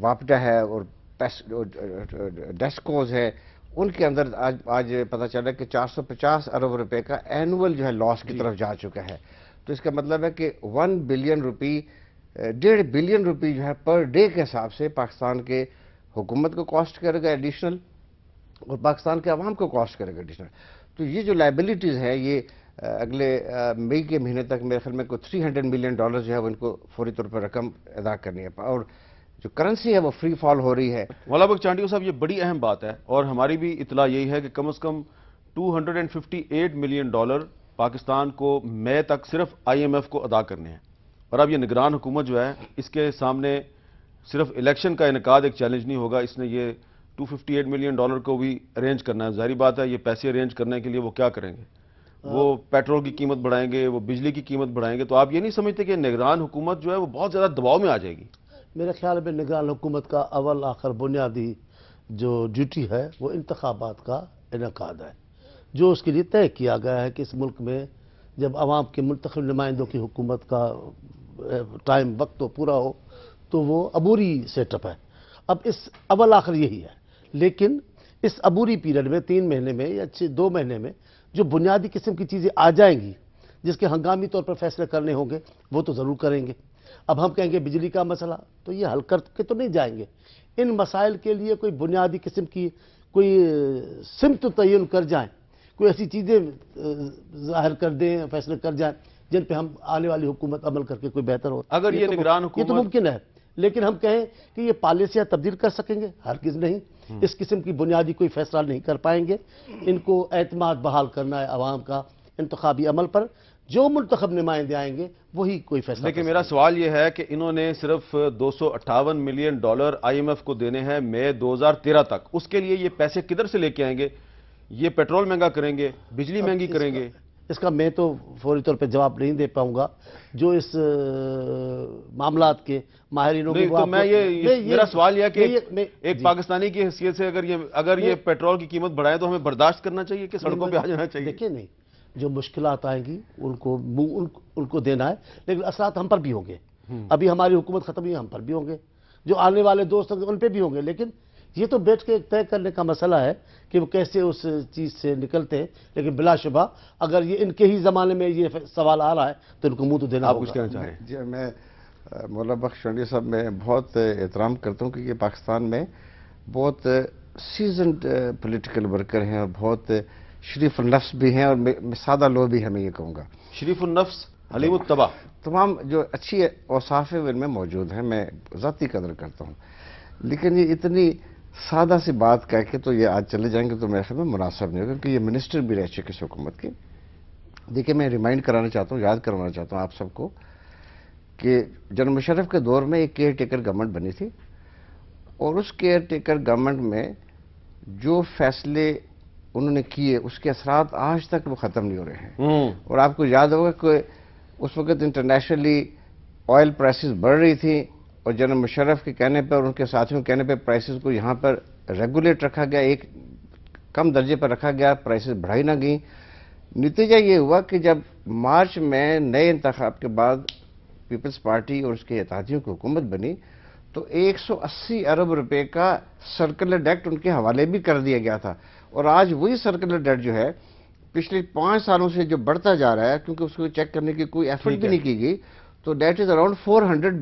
واپڈا ہے اور ڈیسکوز ہے، ان کے اندر آج پتہ چلا کہ 450 ارب روپے کا اینول جو ہے لاس کی طرف جا چکا ہے. تو اس کا مطلب ہے کہ 1 بلین روپی 1.5 بلین روپی جو ہے پر ڈے کے حساب سے پاکستان کے حکومت کو کاسٹ کرے گا ایڈیشنل، اور پاکستان کے عوام کو کاسٹ کرے گا ایڈیشنل. تو یہ جو لائبلٹیز ہے یہ اگلے مئی کے مہینے تک میرے خیال میں کوئی $300 ملین جو ہے وہ ان کو فوری طور پر رقم ادا کرنی ہے، اور جو کرنسی ہے وہ فری فال ہو رہی ہے. مولانا بخش چانڈیو صاحب، یہ بڑی اہم بات ہے، اور ہماری بھی اطلاع یہی ہے کہ کم از کم $258 ملین پاکستان کو مئی تک صرف IMF کو ادا کرنے ہیں. اور اب یہ نگران حکومت جو ہے اس کے سامنے صرف الیکشن کا انعقاد ایک چیلنج نہیں ہوگا، اس نے یہ $258 ملین کو بھی ارینج کرنا ہے. ظاہری بات ہے یہ پیسے ارینج کرنے کے لیے وہ کیا کریں گے؟ وہ پیٹرول کی قیمت بڑھائیں گے، وہ بجلی کی قیمت بڑھائیں گے. تو آپ یہ نہیں سمجھتے کہ نگران حکومت جو ہے وہ بہت زیادہ دباؤ میں آ جائے گی؟ میرے خیال میں نگران حکومت کا اول آخر بنیادی جو ڈیوٹی ہے وہ انتخابات کا انعقاد ہے، جو اس کے لیے طے کیا گیا ہے کہ اس ملک میں جب عوام کے منتخب نمائندوں کی حکومت کا ٹائم وقت تو پورا ہو تو وہ عبوری سیٹ اپ ہے. اب اس اول آخر یہی ہے، لیکن اس عبوری پیریڈ میں 3 مہینے میں یا 2 مہینے میں جو بنیادی قسم کی چیزیں آ جائیں گی جس کے ہنگامی طور پر فیصلے کرنے ہوں گے وہ تو ضرور کریں گے. اب ہم کہیں گے بجلی کا مسئلہ تو یہ حل کر کے تو نہیں جائیں گے. ان مسائل کے لیے کوئی بنیادی قسم کی کوئی سمت تعین کر جائیں، کوئی ایسی چیزیں ظاہر کر دیں، فیصلے کر جائیں جن پہ ہم آنے والی حکومت عمل کر کے کوئی بہتر ہو. اگر یہ نگران حکومت یہ تو ممکن ہے، لیکن ہم کہیں کہ یہ پالیسیاں تبدیل کر سکیں گے؟ ہرگز نہیں. اس قسم کی بنیادی کوئی فیصلہ نہیں کر پائیں گے. ان کو اعتماد بحال کرنا ہے عوام کا انتخابی عمل پر، جو منتخب نمائندے آئیں گے وہی کوئی فیصلہ. لیکن میرا سوال یہ ہے کہ انہوں نے صرف $258 ملین IMF کو دینے ہیں مئی 2013 تک. اس کے لیے یہ پیسے کدھر سے لے کے آئیں گے؟ یہ پیٹرول مہنگا کریں گے، بجلی مہنگی کریں گے. اس کا میں تو فوری طور پہ جواب نہیں دے پاؤں گا. جو اس معاملات کے ماہرینوں نہیں تو میرا سوال یہ ہے کہ ایک پاکستانی کی حیثیت سے اگر یہ پیٹرول کی قیمت بڑھائے تو ہمیں برداشت کرنا چاہیے کہ سڑکوں پہ آ جانا چاہیے؟ دیکھیں نہیں، جو مشکلات آئیں گی ان کو دینا ہے، لیکن اثرات ہم پر بھی ہوں گے. ابھی ہماری حکومت ختم ہوئی، ہم پر بھی ہوں گے، جو آنے والے دوست ہوں گے ان پہ بھی ہوں گے. لیکن یہ تو بیٹھ کے طے کرنے کا مسئلہ ہے کہ وہ کیسے اس چیز سے نکلتے ہیں. لیکن بلا شبہ اگر یہ ان کے ہی زمانے میں یہ سوال آ رہا ہے تو ان کو منہ تو دینا ہوگا. آپ کچھ کہنا چاہ رہے ہیں؟ جی، میں مولانا بخش چانڈیو صاحب میں بہت احترام کرتا ہوں کہ یہ پاکستان میں بہت سیزنڈ پولیٹیکل ورکر ہیں اور بہت شریف النفس بھی ہیں، اور سادہ لوگ بھی ہیں. میں یہ کہوں گا شریف النفس، حلیم الطبع، تمام جو اچھی اوصاف ہیں وہ ان میں موجود ہیں. میں ذاتی قدر کرتا ہوں، لیکن یہ اتنی سادہ سی بات کہہ کے تو یہ آج چلے جائیں گے تو میرے خیال میں مناسب نہیں ہوگا، کیونکہ یہ منسٹر بھی رہ چکے اس حکومت کے. دیکھیں، میں ریمائنڈ کرانا چاہتا ہوں، یاد کروانا چاہتا ہوں آپ سب کو کہ جنرل مشرف کے دور میں ایک کیئر ٹیکر گورنمنٹ بنی تھی، اور اس کیئر ٹیکر گورنمنٹ میں جو فیصلے انہوں نے کیے اس کے اثرات آج تک وہ ختم نہیں ہو رہے ہیں. اور آپ کو یاد ہوگا کہ اس وقت انٹرنیشنلی آئل پرائسز بڑھ رہی تھیں، اور جنرل مشرف کے کہنے پر اور ان کے ساتھیوں کے کہنے پر پرائسز کو یہاں پر ریگولیٹ رکھا گیا، ایک کم درجے پر رکھا گیا، پرائسز بڑھائی نہ گئیں. نتیجہ یہ ہوا کہ جب مارچ میں نئے انتخاب کے بعد پیپلز پارٹی اور اس کے اتحادیوں کی حکومت بنی تو 180 ارب روپے کا سرکولر ڈیٹ ان کے حوالے بھی کر دیا گیا تھا. اور آج وہی سرکولر ڈیٹ جو ہے پچھلے 5 سالوں سے جو بڑھتا جا رہا ہے، کیونکہ اس کو چیک کرنے کی کوئی ایفرٹ بھی نہیں کی گئی، تو debt is around $400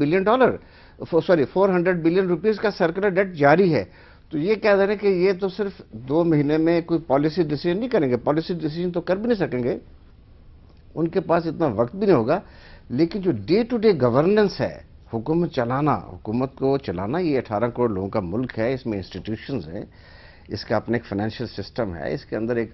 billion rupees کا سرکولر ڈیٹ جاری ہے. تو یہ کہہ رہے ہیں کہ یہ تو صرف 2 مہینے میں کوئی پالیسی ڈیسیژن نہیں کریں گے، پالیسی ڈیسیژن تو کر بھی نہیں سکیں گے، ان کے پاس اتنا وقت بھی نہیں ہوگا. لیکن جو ڈے ٹو ڈے گورننس ہے، حکومت کو چلانا، یہ 18 کروڑ لوگوں کا ملک ہے، اس میں انسٹیٹیوشنز ہیں، اس کا اپنا ایک فائنینشیل سسٹم ہے، اس کے اندر ایک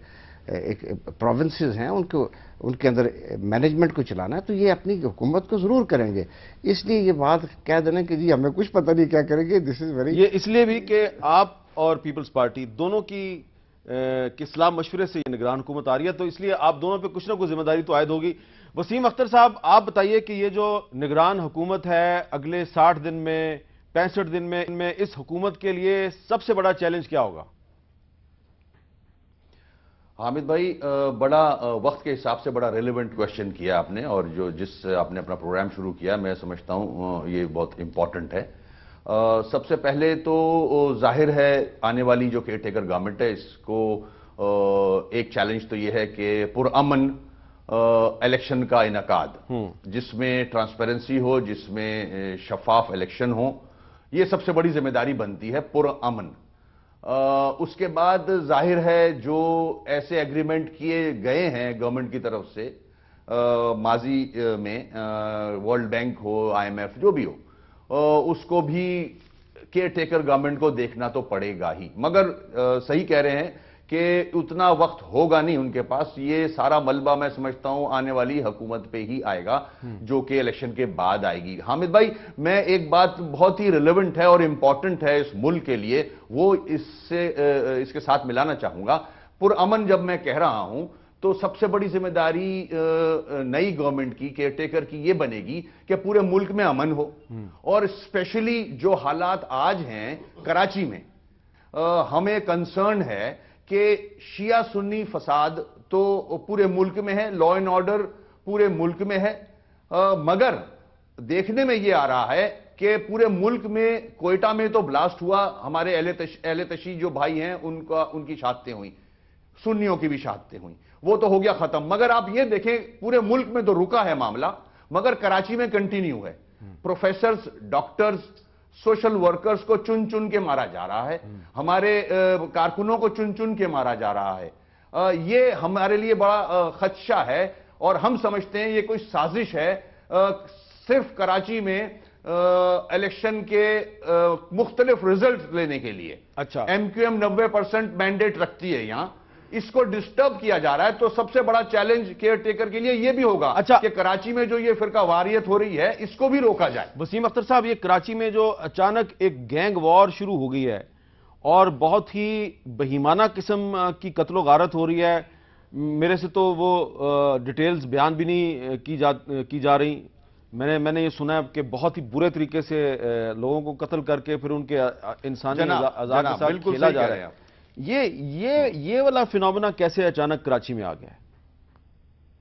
پروونسز ہیں، ان کے اندر مینجمنٹ کو چلانا ہے، تو یہ اپنی حکومت کو ضرور کریں گے. اس لیے یہ بات کہہ دینا کہ جی ہمیں کچھ پتہ نہیں کیا کریں گے، دس از ویری، یہ اس لیے بھی کہ آپ اور پیپلز پارٹی دونوں کی صلاح مشورے سے یہ نگران حکومت آ رہی ہے، تو اس لیے آپ دونوں پہ کچھ نہ کچھ ذمہ داری تو عائد ہوگی. وسیم اختر صاحب، آپ بتائیے کہ یہ جو نگران حکومت ہے اگلے 60 دن میں 65 دن میں اس حکومت کے لیے سب سے بڑا چیلنج کیا ہوگا؟ حامد بھائی، بڑا وقت کے حساب سے بڑا ریلیونٹ کویشچن کیا آپ نے، اور جس آپ نے اپنا پروگرام شروع کیا میں سمجھتا ہوں یہ بہت امپورٹنٹ ہے. سب سے پہلے تو ظاہر ہے آنے والی جو کیئر ٹیکر گورنمنٹ ہے اس کو ایک چیلنج تو یہ ہے کہ پرامن الیکشن کا انعقاد، جس میں ٹرانسپیرنسی ہو، جس میں شفاف الیکشن ہو، یہ سب سے بڑی ذمہ داری بنتی ہے پرامن۔ اس کے بعد ظاہر ہے جو ایسے ایگریمنٹ کیے گئے ہیں گورنمنٹ کی طرف سے ماضی میں، ورلڈ بینک ہو، آئی ایم ایف جو بھی ہو، اس کو بھی کیئر ٹیکر گورنمنٹ کو دیکھنا تو پڑے گا ہی، مگر صحیح کہہ رہے ہیں کہ اتنا وقت ہوگا نہیں ان کے پاس، یہ سارا ملبہ میں سمجھتا ہوں آنے والی حکومت پہ ہی آئے گا جو کہ الیکشن کے بعد آئے گی۔ حامد بھائی، میں ایک بات بہت ہی ریلیونٹ ہے اور امپورٹنٹ ہے اس ملک کے لیے، وہ اس کے ساتھ ملانا چاہوں گا۔ پرامن جب میں کہہ رہا ہوں تو سب سے بڑی ذمہ داری نئی گورنمنٹ کی، کیئر ٹیکر کی، یہ بنے گی کہ پورے ملک میں امن ہو، اور اسپیشلی جو حالات آج ہیں کراچی میں، ہمیں کنسرن ہے کہ شیعہ سنی فساد تو پورے ملک میں ہے، لا اینڈ آرڈر پورے ملک میں ہے، مگر دیکھنے میں یہ آ رہا ہے کہ پورے ملک میں کوئٹہ میں تو بلاسٹ ہوا، ہمارے اہل تشیع جو بھائی ہیں ان کی شہادتیں ہوئیں، سنیوں کی بھی شہادتیں ہوئیں، وہ تو ہو گیا ختم، مگر آپ یہ دیکھیں پورے ملک میں تو رکا ہے معاملہ، مگر کراچی میں کنٹینیو ہے۔ پروفیسرز، ڈاکٹرز، سوشل ورکرز کو چن چن کے مارا جا رہا ہے، ہمارے کارکنوں کو چن چن کے مارا جا رہا ہے، یہ ہمارے لیے بڑا خدشہ ہے، اور ہم سمجھتے ہیں یہ کوئی سازش ہے صرف کراچی میں الیکشن کے مختلف ریزلٹ لینے کے لیے۔ اچھا، ایم کیو ایم 90% مینڈیٹ رکھتی ہے یہاں، اس کو ڈسٹرب کیا جا رہا ہے، تو سب سے بڑا چیلنج کیئر ٹیکر کے لیے یہ بھی ہوگا کہ کراچی میں جو یہ فرقہ واریت ہو رہی ہے اس کو بھی روکا جائے۔ وسیم اختر صاحب، یہ کراچی میں جو اچانک ایک گینگ وار شروع ہو گئی ہے اور بہت ہی بہیمانہ قسم کی قتل و غارت ہو رہی ہے، میرے سے تو وہ ڈیٹیلز بیان بھی نہیں کی جا رہی، میں نے یہ سنا ہے کہ بہت ہی برے طریقے سے لوگوں کو قتل کر کے پھر ان کے انسانی اعضاء کے ساتھ کھیلا جا رہا ہے۔ یہ والا فینومینا کیسے اچانک کراچی میں آ گیا ہے؟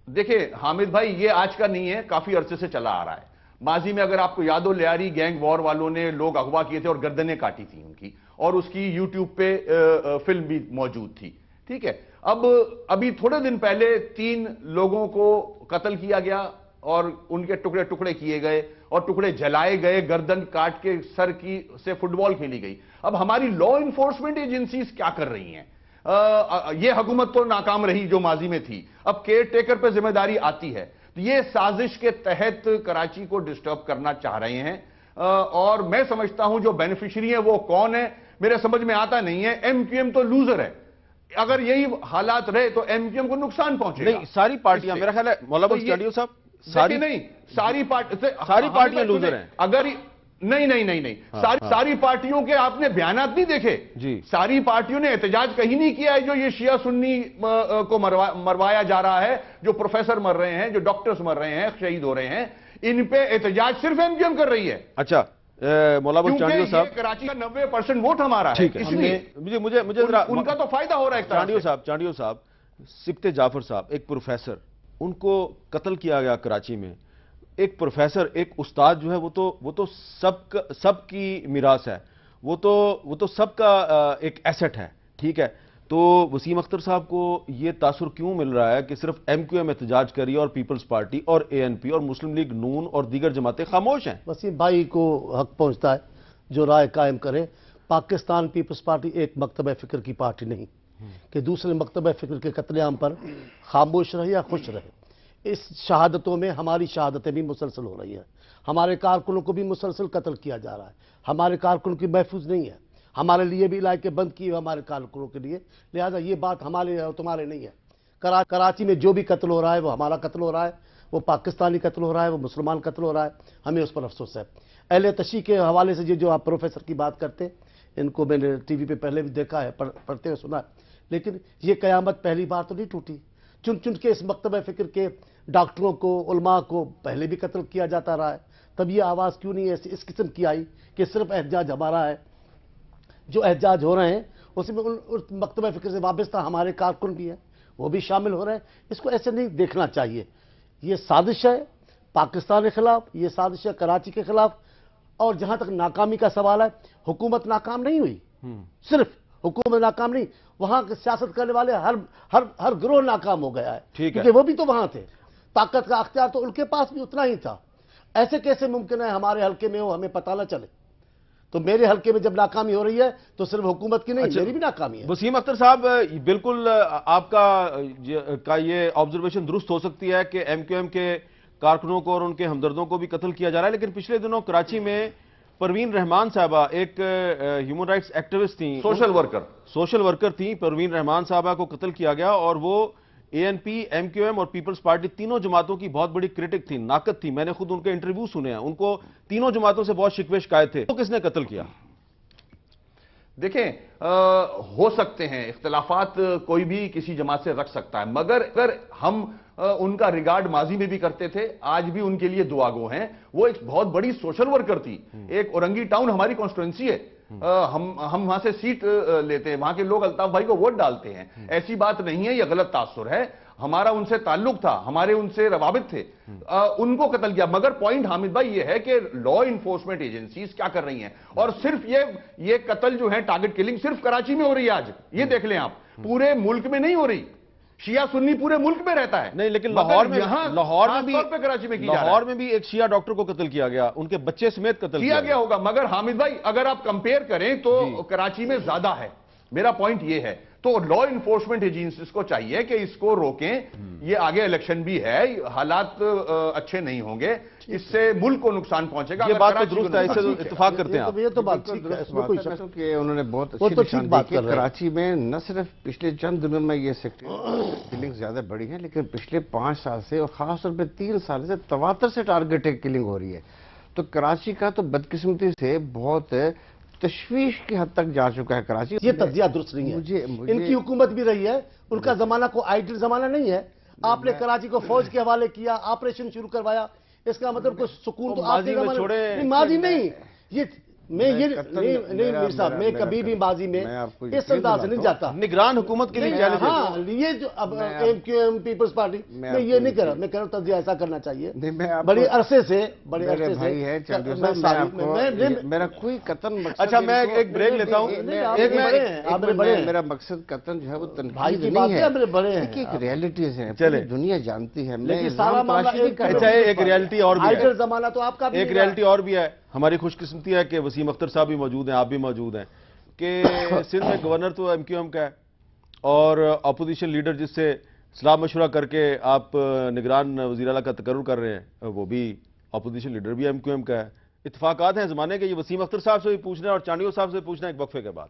دیکھیں حامد بھائی، یہ آج کا نہیں ہے، کافی عرصے سے چلا آ رہا ہے۔ ماضی میں اگر آپ کو یاد ہو، لیاری گینگ وار والوں نے لوگ اغوا کیے تھے اور گردنیں کاٹی تھیں ان کی، اور اس کی یوٹیوب پہ فلم بھی موجود تھی، ٹھیک ہے۔ ابھی تھوڑے دن پہلے 3 لوگوں کو قتل کیا گیا اور ان کے ٹکڑے ٹکڑے کیے گئے اور ٹکڑے جلائے گئے، گردن کاٹ کے سر کی سے فٹ بال کھیلی گئی۔ اب ہماری لا انفورسمنٹ ایجنسیز کیا کر رہی ہیں؟ یہ حکومت تو ناکام رہی جو ماضی میں تھی، اب کیئر ٹیکر پہ ذمہ داری آتی ہے، یہ سازش کے تحت کراچی کو ڈسٹرب کرنا چاہ رہے ہیں، اور میں سمجھتا ہوں جو بینیفیشری ہیں وہ کون ہے میرے سمجھ میں آتا نہیں ہے۔ ایم کیو ایم تو لوزر ہے، اگر یہی حالات رہے تو ایم کیو ایم کو نقصان پہنچے گا۔ نہیں، ساری پارٹیاں، میرا خیال ہے مولانا اسٹوڈیو صاحب، ساری پارٹیاں لوزر ہیں۔ اگر نہیں، ساری پارٹیوں کے آپ نے بیانات نہیں دیکھے؟ جی، ساری پارٹیوں نے احتجاج کہیں نہیں کیا ہے جو یہ شیعہ سنی کو مروایا جا رہا ہے، جو پروفیسر مر رہے ہیں، جو ڈاکٹرز مر رہے ہیں، شہید ہو رہے ہیں، ان پہ احتجاج صرف ایم کیو ایم کر رہی ہے۔ اچھا مولانا چانڈیو صاحب، کراچی کا 90% ووٹ ہمارا ہے، اس لیے مجھے ان کا تو فائدہ ہو رہا ہے۔ چانڈیو صاحب، سبت جعفر صاحب، ایک پروفیسر، ان کو قتل کیا گیا کراچی میں۔ ایک پروفیسر، ایک استاد جو ہے وہ تو سب کی میراث ہے، وہ تو سب کا ایک ایسٹ ہے، ٹھیک ہے۔ تو وسیم اختر صاحب کو یہ تاثر کیوں مل رہا ہے کہ صرف ایم کیو ایم احتجاج کری اور پیپلز پارٹی اور اے این پی اور مسلم لیگ نون اور دیگر جماعتیں خاموش ہیں؟ وسیم بھائی کو حق پہنچتا ہے جو رائے قائم کرے۔ پاکستان پیپلز پارٹی ایک مکتبہ فکر کی پارٹی نہیں کہ دوسرے مکتبہ فکر کے قتل عام پر خاموش رہے یا خوش رہے۔ اس شہادتوں میں ہماری شہادتیں بھی مسلسل ہو رہی ہیں، ہمارے کارکنوں کو بھی مسلسل قتل کیا جا رہا ہے، ہمارے کارکنوں کی محفوظ نہیں ہے، ہمارے لیے بھی علاقے بند کیے ہمارے کارکنوں کے لیے، لہذا یہ بات ہمارے اور تمہارے نہیں ہے۔ کراچی میں جو بھی قتل ہو رہا ہے وہ ہمارا قتل ہو رہا ہے، وہ پاکستانی قتل ہو رہا ہے، وہ مسلمان قتل ہو رہا ہے، ہمیں اس پر افسوس ہے۔ اہل تشیع کے حوالے سے جو آپ پروفیسر کی بات کرتے ہیں، ان کو میں نے ٹی وی پہ پہلے بھی دیکھا ہے، پڑھتے ہوئے سنا ہے، لیکن یہ قیامت پہلی بار تو نہیں ٹوٹی۔ چن چن کے اس مکتبہ فکر کے ڈاکٹروں کو، علماء کو پہلے بھی قتل کیا جاتا رہا ہے، تب یہ آواز کیوں نہیں اس قسم کی آئی کہ صرف احتجاج ہمارا ہے؟ جو احتجاج ہو رہے ہیں اس میں اس مکتبہ فکر سے وابستہ ہمارے کارکن بھی ہیں، وہ بھی شامل ہو رہے ہیں۔ اس کو ایسے نہیں دیکھنا چاہیے، یہ سازش ہے پاکستان کے خلاف، یہ سازش ہے کراچی کے خلاف، اور جہاں تک ناکامی کا سوال ہے، حکومت ناکام نہیں ہوئی، صرف حکومت ناکام نہیں، وہاں کے سیاست کرنے والے ہر گروہ ناکام ہو گیا ہے، ٹھیک ہے، کیونکہ وہ بھی تو وہاں تھے، طاقت کا اختیار تو ان کے پاس بھی اتنا ہی تھا۔ ایسے کیسے ممکن ہے ہمارے حلقے میں ہو، ہمیں پتہ نہ چلے؟ تو میرے حلقے میں جب ناکامی ہو رہی ہے تو صرف حکومت کی نہیں، میری بھی ناکامی ہے۔ وسیم اختر صاحب، بالکل آپ کا یہ آبزرویشن درست ہو سکتی ہے کہ ایم کیو ایم کے کارکنوں کو اور ان کے ہمدردوں کو بھی قتل کیا جا رہا ہے، لیکن پچھلے دنوں کراچی میں پروین رحمان صاحبہ ایک ہیومن رائٹس ایکٹیوسٹ تھیں، سوشل ورکر تھیں، پروین رحمان صاحبہ کو قتل کیا گیا، اور وہ A N P, M Q M اور پیپلز پارٹی تینوں جماعتوں کی بہت بڑی کرٹک تھی، ناقد تھی۔ میں نے خود ان کے انٹرویو سنے ہیں، ان کو تینوں جماعتوں سے بہت شکوے شکایت تھے۔ تو کس نے قتل کیا؟ دیکھیں، ہو سکتے ہیں اختلافات، کوئی بھی کسی جماعت سے رکھ سکتا ہے، مگر اگر ہم ان کا ریگارڈ ماضی میں بھی کرتے تھے، آج بھی ان کے لیے دعا گو ہیں۔ وہ ایک بہت بڑی سوشل ورکر تھی، ایک اورنگی ٹاؤن ہماری کانسٹیٹوئنسی ہے، ہم وہاں سے سیٹ لیتے ہیں، وہاں کے لوگ الطاف بھائی کو ووٹ ڈالتے ہیں، ایسی بات نہیں ہے، یہ غلط تاثر ہے، ہمارا ان سے تعلق تھا، ہمارے ان سے روابط تھے، ان کو قتل کیا۔ مگر پوائنٹ حامد بھائی یہ ہے کہ لا انفورسمنٹ ایجنسیز کیا کر رہی ہیں، اور صرف یہ قتل جو ہے، ٹارگٹ کلنگ صرف کراچی میں ہو رہی ہے آج، یہ دیکھ لیں آپ، پورے ملک میں نہیں ہو رہی، شیعہ سنی پورے ملک میں رہتا ہے، نہیں، لیکن لاہور میں کراچی میں لاہور میں بھی ایک شیعہ ڈاکٹر کو قتل کیا گیا، ان کے بچے سمیت قتل کیا گیا ہوگا، مگر حامد بھائی اگر آپ کمپیئر کریں تو کراچی میں زیادہ ہے، میرا پوائنٹ یہ ہے۔ تو لا انفورسمنٹ ایجنسیز کو چاہیے کہ اس کو روکیں، یہ آگے الیکشن بھی ہے، حالات اچھے نہیں ہوں گے، اس سے ملک کو نقصان پہنچے گا۔ یہ بات تو درست ہے، اس سے اتفاق کرتے ہیں آپ۔ یہ تو بات ٹھیک ہے، اس میں کوئی شک نہیں کہ انہوں نے بہت اچھی نشاندہی کی۔ کراچی میں نہ صرف پچھلے چند دنوں میں یہ سیکٹریٹ کلنگ زیادہ بڑی ہیں، لیکن پچھلے 5 سال سے اور خاص طور پہ 3 سال سے تواتر سے ٹارگٹ کلنگ ہو رہی ہے۔ تو کراچی کا تو بدقسمتی سے بہت تشویش کی حد تک جا چکا ہے کراچی۔ یہ تجزیہ درست نہیں ہے، ان کی حکومت بھی رہی ہے، ان کا زمانہ کو آئیڈل زمانہ نہیں ہے۔ آپ نے کراچی کو فوج کے حوالے کیا، آپریشن شروع کروایا، اس کا مطلب کوئی سکون تو آپ کے زمانے ماضی نہیں، یہ میں یہ نہیں میر صاحب، میں کبھی بھی ماضی میں اس انداز سے نہیں جاتا۔ نگران حکومت کے لیے چیلنج ہے۔ ہاں، یہ جو اب ایم کیو ایم پیپلز پارٹی، میں یہ نہیں کہہ رہا، میں کہہ رہا ہوں تجزیہ ایسا کرنا چاہیے، بڑے عرصے سے بھائی ہے میرا کوئی قطن مقصد، اچھا میں ایک بریک لیتا ہوں، میرا مقصد قطن جو ہے وہ تنقید نہیں ہے، ایک ریالٹیز ہیں، پوری دنیا جانتی ہے۔ اچھا ایک ریالٹی اور بھی ہے، زمانہ تو آپ کا ایک ریالٹی اور بھی ہے، ہماری خوش قسمتی ہے کہ وسیم اختر صاحب بھی موجود ہیں، آپ بھی موجود ہیں، کہ سندھ میں گورنر تو ایم کیو ایم کا ہے، اور اپوزیشن لیڈر جس سے صلاح مشورہ کر کے آپ نگران وزیر اعلیٰ کا تقرر کر رہے ہیں، وہ بھی اپوزیشن لیڈر بھی ایم کیو ایم کا ہے۔ اتفاقات ہیں زمانے کے، یہ وسیم اختر صاحب سے بھی پوچھنا ہے اور چانڈیو صاحب سے پوچھنا ہے ایک وقفے کے بعد۔